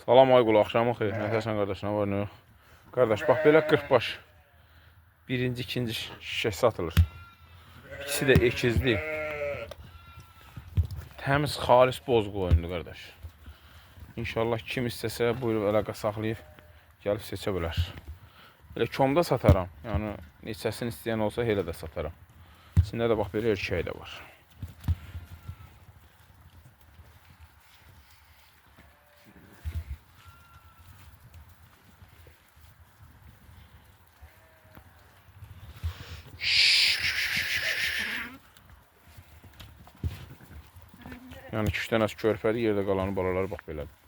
Salam Aygul, axşamın xeyir. Nəsəsən qardaş, nə var, nə yox? Qardaş, bax belə 40 baş. Birinci, ikinci şişək satılır. İkisi də ekizli. Təmiz, xalis boz qoyundu qardaş. İnşallah kim istəsə buyurub əlaqə saxlayıb gəlib seçə bilər. Elə komda sataram. Yəni neçəsini istəyən olsa elə də sataram. İçində də bax belə erkək də var. Yəni 2 dənəsi körpədir, yerdə qalanı balaları bax belədir.